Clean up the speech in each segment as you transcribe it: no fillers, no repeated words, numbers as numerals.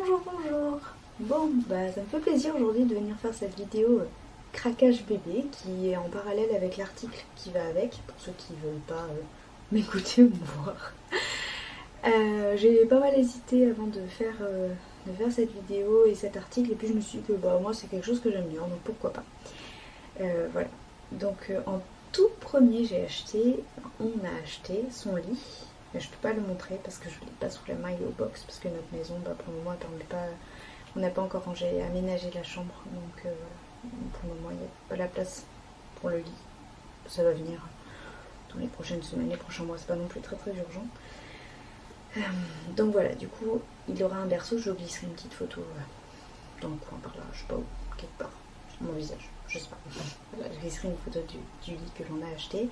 Bonjour. Bon, bah ça me fait plaisir aujourd'hui de venir faire cette vidéo craquage bébé qui est en parallèle avec l'article qui va avec, pour ceux qui veulent pas m'écouter ou me voir. J'ai pas mal hésité avant de faire cette vidéo et cet article, et puis je me suis dit que bah moi c'est quelque chose que j'aime bien, donc pourquoi pas. Voilà. Donc en tout premier on a acheté son lit. Je peux pas le montrer parce que je l'ai pas sous la main, il est au box, parce que notre maison pour le moment elle permet pas, on n'a pas encore aménagé la chambre, donc voilà. Pour le moment il n'y a pas la place pour le lit. Ça va venir dans les prochaines semaines, les prochains mois, c'est pas non plus très urgent. Donc voilà, du coup il aura un berceau, je glisserai une petite photo dans le coin par là, je sais pas où, quelque part, mon visage, je sais pas. Voilà, je glisserai une photo du lit que l'on a acheté.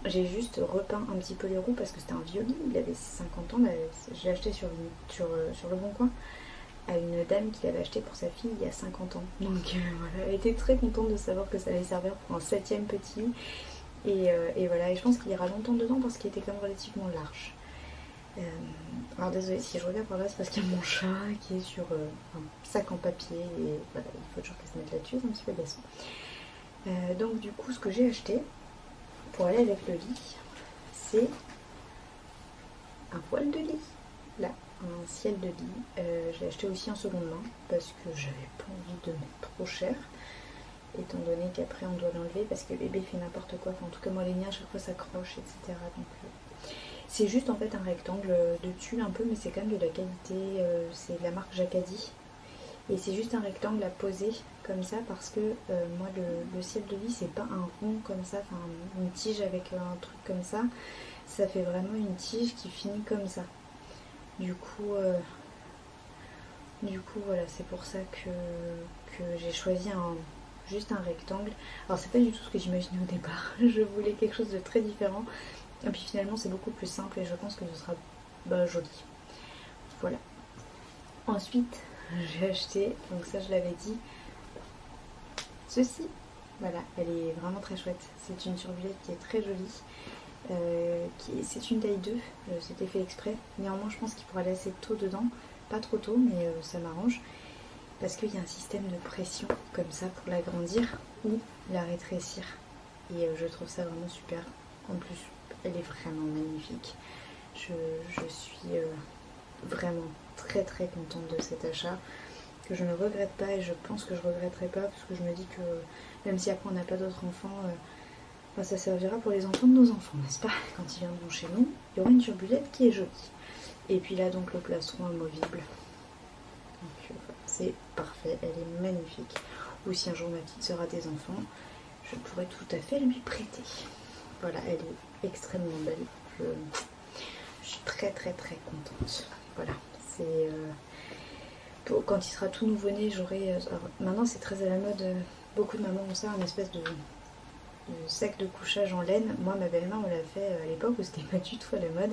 J'ai juste repeint un petit peu les roues parce que c'était un vieux lit, il avait 50 ans, je l'ai acheté sur le bon coin à une dame qui l'avait acheté pour sa fille il y a 50 ans. Donc voilà, elle était très contente de savoir que ça allait servir pour un 7ème petit. Et voilà, et je pense qu'il ira longtemps dedans parce qu'il était quand même relativement large. Alors désolé, si je regarde par là, c'est parce qu'il y a mon chat qui est sur un sac en papier et voilà, il faut toujours qu'elle se mette là-dessus, c'est un petit peu agaçant. Donc du coup, ce que j'ai acheté pour aller avec le lit, c'est un voile de lit, là, un ciel de lit. Je l'ai acheté aussi en seconde main parce que j'avais pas envie de mettre trop cher, étant donné qu'après on doit l'enlever parce que bébé fait n'importe quoi. Enfin, en tout cas moi les miens à chaque fois ça croche, etc. Donc c'est juste en fait un rectangle de tulle un peu, mais c'est quand même de la qualité, c'est de la marque Jacadi. Et c'est juste un rectangle à poser comme ça parce que moi le ciel de lit c'est pas un rond comme ça, enfin une tige avec un truc comme ça fait vraiment une tige qui finit comme ça. Du coup voilà, c'est pour ça que j'ai choisi juste un rectangle. Alors c'est pas du tout ce que j'imaginais au départ, je voulais quelque chose de très différent et puis finalement c'est beaucoup plus simple et je pense que ce sera joli. Voilà. Ensuite j'ai acheté, donc ça je l'avais dit, ceci. Voilà, elle est vraiment très chouette. C'est une survillette qui est très jolie. C'est une taille 2, c'était fait exprès. Néanmoins, je pense qu'il pourra aller assez tôt dedans. Pas trop tôt, mais ça m'arrange. Parce qu'il y a un système de pression comme ça pour l'agrandir ou la rétrécir. Et je trouve ça vraiment super. En plus, elle est vraiment magnifique. Je suis vraiment très contente de cet achat, que je ne regrette pas, et je pense que je regretterai pas parce que je me dis que même si après on n'a pas d'autres enfants, ça servira pour les enfants de nos enfants, n'est-ce pas? Quand ils viendront chez nous, il y aura une turbulette qui est jolie. Et puis là donc le plastron amovible. Donc c'est parfait, elle est magnifique. Ou si un jour ma petite sœur a des enfants, je pourrais tout à fait lui prêter. Voilà, elle est extrêmement belle. Je suis très contente. Voilà, c'est quand il sera tout nouveau-né, j'aurai. Maintenant c'est très à la mode, beaucoup de mamans ont ça, une espèce de sac de couchage en laine. Moi ma belle-mère me l'a fait à l'époque où c'était pas du tout à la mode.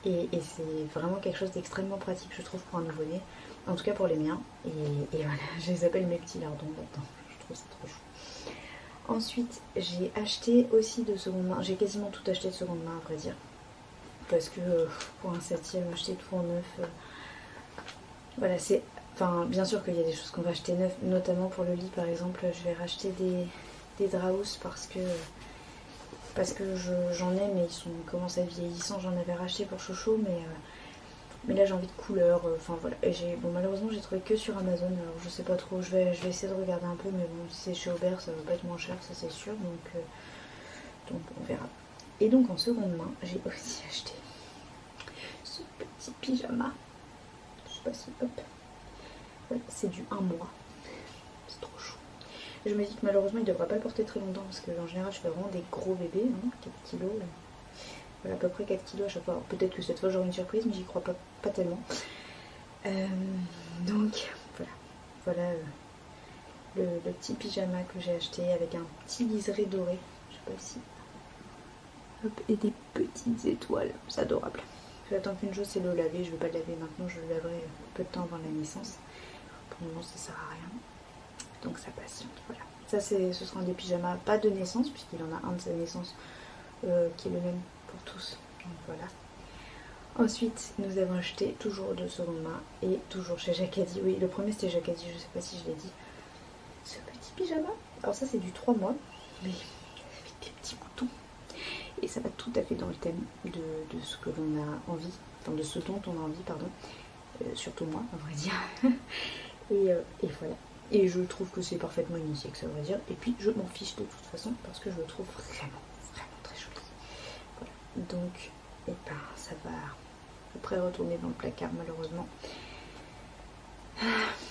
Et c'est vraiment quelque chose d'extrêmement pratique, je trouve, pour un nouveau-né. En tout cas pour les miens. Et voilà, je les appelle mes petits lardons là-dedans. Je trouve ça trop chou. Ensuite, j'ai acheté aussi de seconde main. J'ai quasiment tout acheté de seconde main, à vrai dire. Parce que pour un 7ème, acheter tout en neuf. Voilà, c'est. Enfin, bien sûr qu'il y a des choses qu'on va acheter neuf, notamment pour le lit par exemple. Je vais racheter des draus parce que j'en ai, mais ils commencent à être vieillissants. J'en avais racheté pour Chocho, mais là j'ai envie de couleur. Enfin voilà. Et malheureusement j'ai trouvé que sur Amazon. Alors je sais pas trop. Je vais essayer de regarder un peu, mais bon, si c'est chez Aubert, ça va pas être moins cher, ça c'est sûr. Donc on verra. Et donc en seconde main, j'ai aussi acheté ce petit pyjama. Je sais pas si voilà, c'est du 1 mois. C'est trop chou. Je me dis que malheureusement il ne devra pas le porter très longtemps parce qu'en général je fais vraiment des gros bébés, 4 kilos. Voilà, à peu près 4 kilos à chaque fois. Alors, peut-être que cette fois j'aurai une surprise, mais j'y crois pas tellement. Donc voilà le petit pyjama que j'ai acheté avec un petit liseré doré. Je sais pas si. Hop, et des petites étoiles, c'est adorable. J'attends qu'une chose, c'est le laver. Je vais pas le laver maintenant, je le laverai peu de temps avant la naissance. Pour le moment ça sert à rien. Donc ça patiente, voilà. Ça ce sera un des pyjamas, pas de naissance, puisqu'il en a un de sa naissance qui est le même pour tous. Donc voilà. Ensuite, nous avons acheté toujours de seconde main et toujours chez Jacadi. Oui, le premier c'était Jacadi, je sais pas si je l'ai dit. Ce petit pyjama. Alors ça c'est du 3 mois, mais avec des petits boutons. Et ça va tout à fait dans le thème de ce que l'on a envie, enfin de ce dont on a envie, pardon. Surtout moi, à vrai dire. Et voilà. Et je trouve que c'est parfaitement unisexe, à vrai dire. Et puis je m'en fiche de toute façon parce que je le trouve vraiment, vraiment très joli. Voilà. Donc, et ben, ça va après retourner dans le placard malheureusement.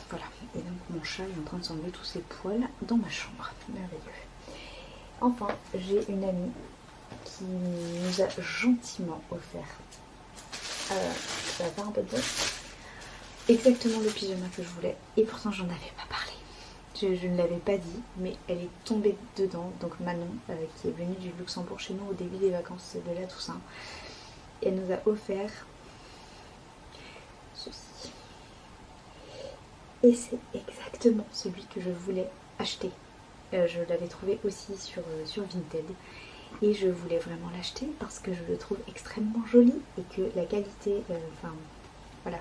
Voilà. Et donc mon chat est en train de s'enlever tous ses poils dans ma chambre. Merveilleux. Enfin, j'ai une amie qui nous a gentiment offert. Ça va faire un peu de bruit. Exactement le pyjama que je voulais. Et pourtant j'en avais pas parlé. Je ne l'avais pas dit, mais elle est tombée dedans. Donc Manon, qui est venue du Luxembourg chez nous au début des vacances de la Toussaint, elle nous a offert ceci. Et c'est exactement celui que je voulais acheter. Je l'avais trouvé aussi sur Vinted. Et je voulais vraiment l'acheter parce que je le trouve extrêmement joli et que la qualité, enfin voilà,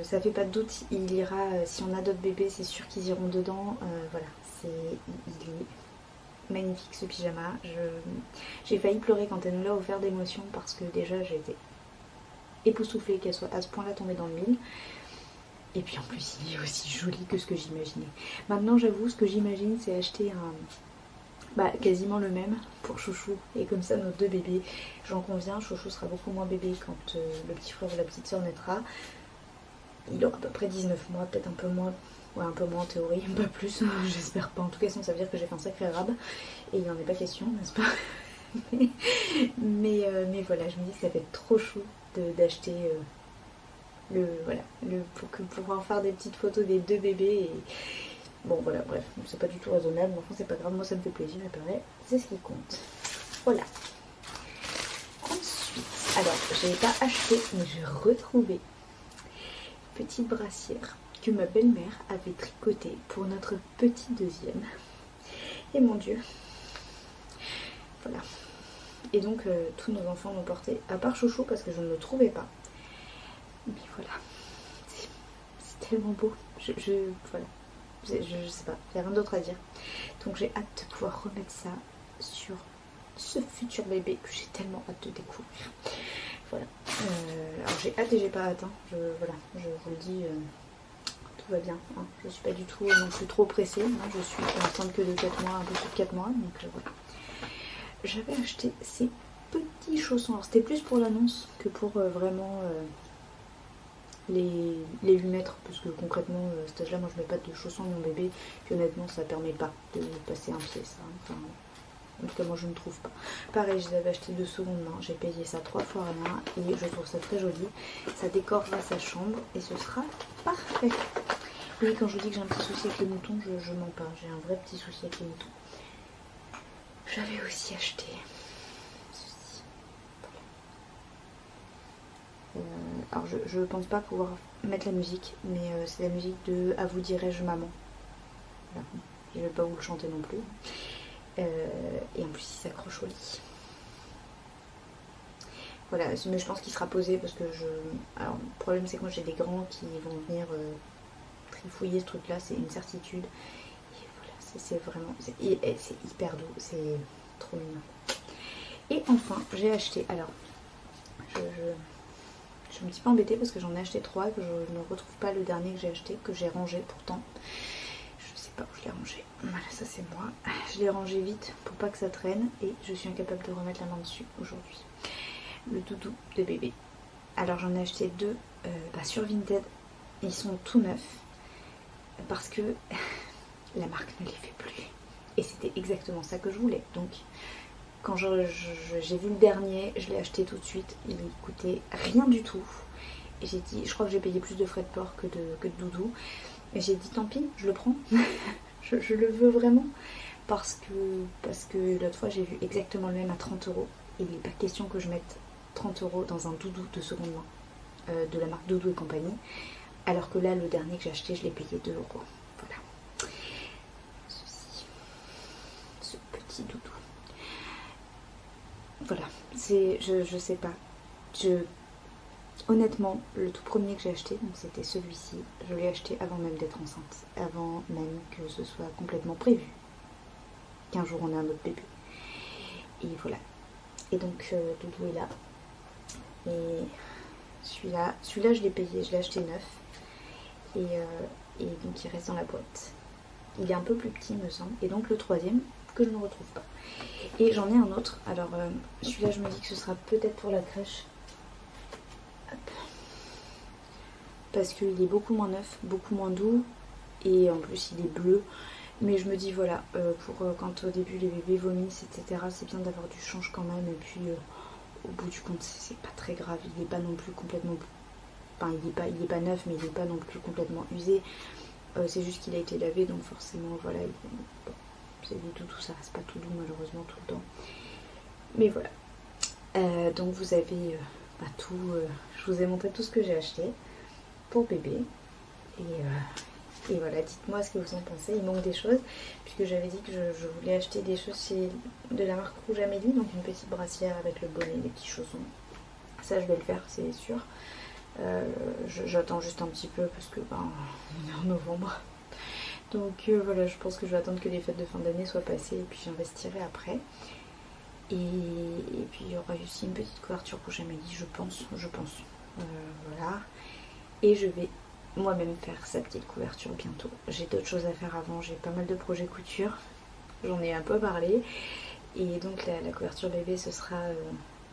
ça fait pas de doute, il ira, si on a d'autres bébés, c'est sûr qu'ils iront dedans. Voilà, il est magnifique ce pyjama. J'ai failli pleurer quand elle nous l'a offert d'émotion parce que déjà j'ai été époustouflée qu'elle soit à ce point là tombée dans le mille. Et puis en plus il est aussi joli que ce que j'imaginais. Maintenant j'avoue, ce que j'imagine c'est acheter quasiment le même pour Chouchou. Et comme ça nos deux bébés, j'en conviens, Chouchou sera beaucoup moins bébé quand le petit frère ou la petite soeur naîtra. Il aura à peu près 19 mois, peut-être un peu moins. Ouais, un peu moins en théorie, pas plus, j'espère pas. En tout cas, sinon ça veut dire que j'ai fait un sacré arabe. Et il n'en est pas question, n'est-ce pas? mais voilà, je me dis que ça fait trop chou d'acheter pour pouvoir faire des petites photos des deux bébés. Et bon, voilà, bref, c'est pas du tout raisonnable, mais enfin, c'est pas grave, moi ça me fait plaisir, et pareil, c'est ce qui compte. Voilà. Ensuite, alors, j'ai pas acheté, mais j'ai retrouvé une petite brassière que ma belle-mère avait tricotée pour notre petit deuxième. Et mon Dieu. Voilà. Et donc, tous nos enfants l'ont porté, à part Chouchou, parce que je ne le trouvais pas. Mais voilà. C'est tellement beau. Voilà. Je sais pas, il n'y a rien d'autre à dire. Donc j'ai hâte de pouvoir remettre ça sur ce futur bébé que j'ai tellement hâte de découvrir. Voilà. Alors j'ai hâte et j'ai pas hâte. Hein. Voilà, je vous le dis, tout va bien. Hein. Je suis pas du tout non plus trop pressée. Hein. Je suis enceinte que de 4 mois, un peu plus de 4 mois. Donc voilà. J'avais acheté ces petits chaussons. Alors c'était plus pour l'annonce que pour vraiment... les lui mettre, parce que concrètement à cet âge là moi je mets pas de chaussons à mon bébé, puis honnêtement ça permet pas de passer un pied, ça, enfin, en tout cas moi je ne trouve pas. Pareil, je les avais achetés de seconde main, j'ai payé ça 3 fois rien et je trouve ça très joli, ça décorera sa chambre et ce sera parfait. Oui, quand je vous dis que j'ai un petit souci avec les moutons, je mens pas, j'ai un vrai petit souci avec les moutons. J'avais aussi acheté ceci. Alors je pense pas pouvoir mettre la musique, mais c'est la musique de À vous dirai-je maman. Voilà. Je vais pas vous le chanter non plus. Et en plus il s'accroche au lit. Voilà, mais je pense qu'il sera posé parce que alors le problème c'est que moi j'ai des grands qui vont venir trifouiller ce truc là, c'est une certitude. Et voilà, c'est vraiment, c'est hyper doux, c'est trop mignon. Et enfin j'ai acheté, alors je suis un petit peu embêtée parce que j'en ai acheté 3 et que je ne retrouve pas le dernier que j'ai acheté, que j'ai rangé pourtant. Je sais pas où je l'ai rangé. Voilà, ça c'est moi. Je l'ai rangé vite pour pas que ça traîne et je suis incapable de remettre la main dessus aujourd'hui. Le doudou de bébé. Alors j'en ai acheté 2 sur Vinted. Ils sont tout neufs parce que la marque ne les fait plus. Et c'était exactement ça que je voulais. Donc quand j'ai vu le dernier, je l'ai acheté tout de suite. Il coûtait rien du tout. Et j'ai dit, je crois que j'ai payé plus de frais de port que de doudou. Et j'ai dit, tant pis, je le prends. je le veux vraiment. Parce que l'autre fois, j'ai vu exactement le même à 30 €. Et il n'est pas question que je mette 30 € dans un doudou de seconde main. De la marque Doudou et compagnie. Alors que là, le dernier que j'ai acheté, je l'ai payé 2 €. Voilà. Ce petit doudou. Voilà, je sais pas. Honnêtement, le tout premier que j'ai acheté, donc c'était celui-ci, je l'ai acheté avant même d'être enceinte, avant même que ce soit complètement prévu qu'un jour on a un autre bébé. Et voilà. Et donc Doudou est là. Et celui-là je l'ai payé, je l'ai acheté neuf. Et donc il reste dans la boîte. Il est un peu plus petit me semble. Et donc le troisième que je ne retrouve pas. Et j'en ai un autre. Alors celui-là je me dis que ce sera peut-être pour la crèche. Hop. Parce qu'il est beaucoup moins neuf, beaucoup moins doux. Et en plus il est bleu. Mais je me dis voilà, pour quand au début les bébés vomissent, etc. C'est bien d'avoir du change quand même. Et puis au bout du compte c'est pas très grave. Il n'est pas non plus complètement... Enfin il est pas neuf mais il n'est pas non plus complètement usé. C'est juste qu'il a été lavé donc forcément voilà. Bon, c'est du tout ça reste pas tout doux malheureusement tout le temps. Mais voilà. Donc vous avez tout. Je vous ai montré tout ce que j'ai acheté pour bébé. Et voilà, dites-moi ce que vous en pensez. Il manque des choses, puisque j'avais dit que je voulais acheter des choses chez de la marque Rouge Amélie, donc une petite brassière avec le bonnet, les petits chaussons. Ça, je vais le faire, c'est sûr. J'attends juste un petit peu parce que on est en novembre. Donc voilà, je pense que je vais attendre que les fêtes de fin d'année soient passées et puis j'investirai après. Et puis il y aura aussi une petite couverture Rouge Amélie, je pense. Voilà. Et je vais moi-même faire sa petite couverture bientôt. J'ai d'autres choses à faire avant, j'ai pas mal de projets couture, j'en ai un peu parlé. Et donc la couverture bébé, ce sera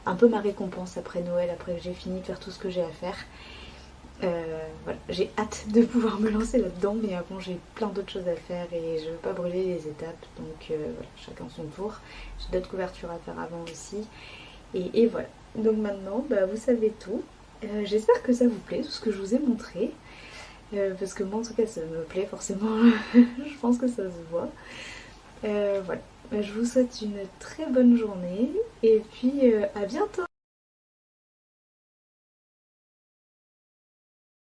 un peu ma récompense après Noël, après que j'ai fini de faire tout ce que j'ai à faire. Voilà, j'ai hâte de pouvoir me lancer là-dedans, mais avant j'ai plein d'autres choses à faire et je veux pas brûler les étapes, donc voilà, chacun son tour. J'ai d'autres couvertures à faire avant aussi. Et voilà, donc maintenant vous savez tout. J'espère que ça vous plaît, tout ce que je vous ai montré. Parce que moi en tout cas ça me plaît forcément, je pense que ça se voit. Voilà, je vous souhaite une très bonne journée et puis à bientôt.